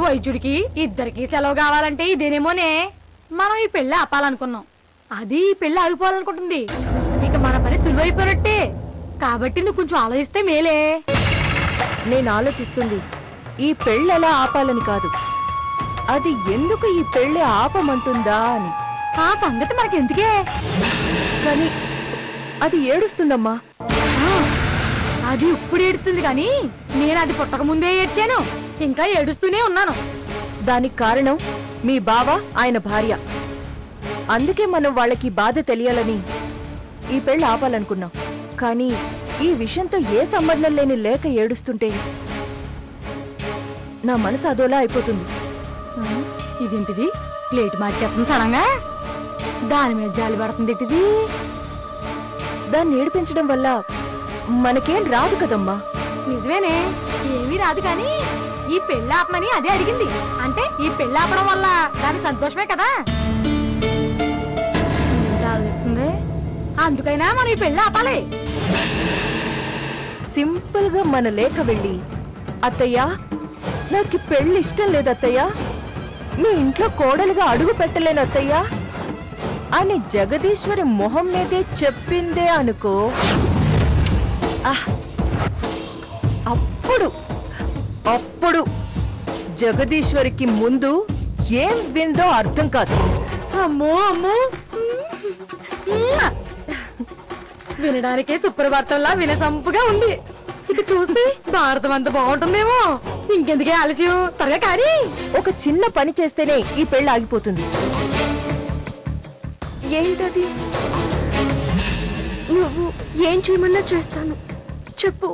వైద్యుడికి ఇద్దరికి సెలవు కావాలంటే ఇదేనేమోనే. మనం ఈ పెళ్లి ఆపాలనుకున్నాం, అది ఈ పెళ్లి ఆగిపోవాలనుకుంటుంది. ఇక మన పని సులువైపోయినట్టే. కాబట్టి నువ్వు కొంచెం ఆలోచిస్తే మేలే. నేను ఆలోచిస్తుంది ఈ పెళ్ళి ఎలా ఆపాలని కాదు, అది ఎందుకు ఈ పెళ్లి ఆపమంటుందా అని. ఆ సంగతి మనకెందుకే? కానీ అది ఏడుస్తుందమ్మా. అది ఇప్పుడు ఏడుస్తుంది కానీ నేను అది పుట్టక ముందే ఏడ్చాను, ఇంకా ఏడుస్తూనే ఉన్నాను. దానికి కారణం మీ బావ, ఆయన భార్య. అందుకే మనం వాళ్ళకి బాధ తెలియాలని ఈ పెళ్లి ఆపాలనుకున్నాం. కానీ ఈ విషయంతో ఏ సంబంధం లేని లేక ఏడుస్తుంటే నా మనసు అదోలా అయిపోతుంది. ఇదేంటిది ప్లేట్ మార్చేస్తుంది సడన్గా? దాని మీద జాలి పడుతుంది. ఇది దాన్ని ఏడిపించడం వల్ల మనకేం రాదు కదమ్మా. నిజమేనే, ఏమీ రాదు. కానీ ఈ పెళ్లి ఆపమని అదే అడిగింది. అంటే ఈ పెళ్లి ఆపడం వల్ల దానికి సంతోషమే కదా. అందుకైనా మనం ఈ పెళ్లి ఆపాలి. సింపుల్ గా మన లేఖ వెళ్ళి, అత్తయ్యా నాకు పెళ్లి ఇష్టం లేదు అత్తయ్యా, మీ ఇంట్లో కోడలుగా అడుగు పెట్టలేను అత్తయ్యా అని జగదీశ్వరి మొహం మీదే చెప్పిందే అనుకో, అప్పుడు అప్పుడు జగదీశ్వరికి ముందు ఏం విందో అర్థం కాదు. అమ్మో అమ్మో, వినడానికే సుప్రభాతంలా వినసంపుగా ఉంది. ఇది చూస్తే భారతం అంత బాగుంటుందేమో. ఇంకెందుకే ఆలస్యం, త్వరగా కానీ. ఒక చిన్న పని చేస్తేనే ఈ పెళ్లి ఆగిపోతుంది. ఏంటది? నువ్వు ఏం చేయమన్నా చేస్తాను, చెప్పు.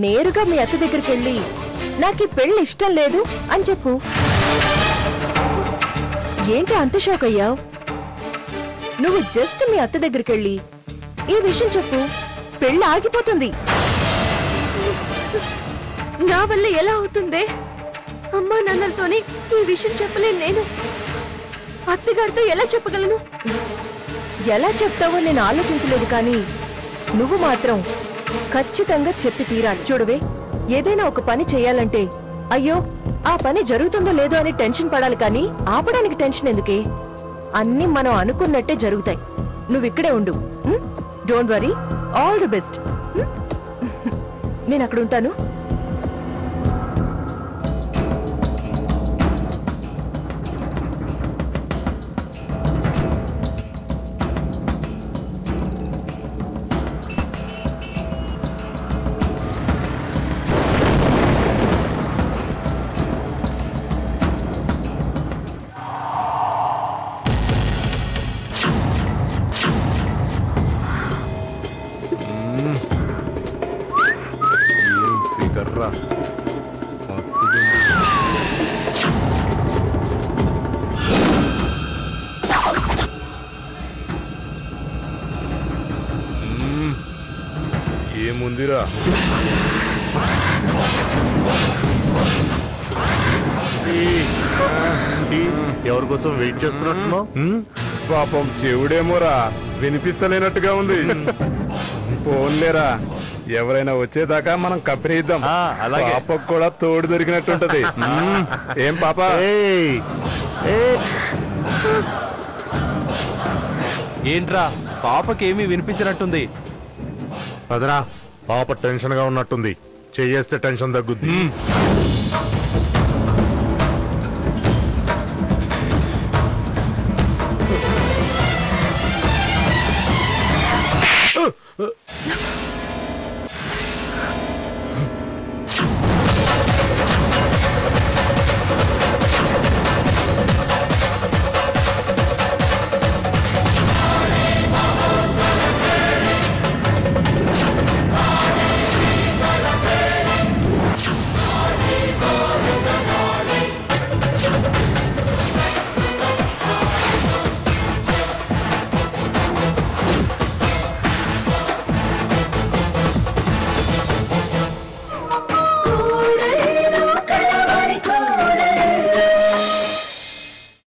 నేరుగా మీ అత్త దగ్గరికి వెళ్ళి నాకు ఈ పెళ్లి ఇష్టం లేదు అని చెప్పు. ఏంటి అంత షాక్ అయ్యావు? నువ్వు జస్ట్ మీ అత్త దగ్గరికి వెళ్ళి ఈ విషయం చెప్పు, పెళ్లి ఆగిపోతుంది. నా వల్ల ఎలా అవుతుందే? అమ్మా నాన్నలతోనే ఈ విషయం చెప్పలేను నేను. అత్తగారితో ఎలా చెప్పగలను? ఎలా చెప్తావో నేను ఆలోచించలేదు, కానీ నువ్వు మాత్రం ఖచ్చితంగా చెప్పి తీరాలి. చూడవే, ఏదైనా ఒక పని చేయాలంటే అయ్యో ఆ పని జరుగుతుందో లేదో అని టెన్షన్ పడాలి, కానీ ఆపడానికి టెన్షన్ ఎందుకే? అన్ని మనం అనుకున్నట్టే జరుగుతాయి. నువ్వు ఇక్కడే ఉండు. Don't worry, all the best. నేను అక్కడ ఉంటాను. ఏముందిరా? ఎవరి కోసం వెయిట్ చేస్తున్నట్టున్నావు? పాపం చెవుడేమోరా, వినిపిస్తలేనట్టుగా ఉంది. ఫోన్లేరా, ఎవరైనా వచ్చేదాకా మనం కప్పిరిద్దాం. పాపకు కూడా తోడు దొరికినట్టుంటది. ఏం పాప? ఏంట్రా, పాపకేమీ వినిపించినట్టుంది. అదరా, పాప టెన్షన్ గా ఉన్నట్టుంది. చేయేస్తే టెన్షన్ తగ్గుద్ది.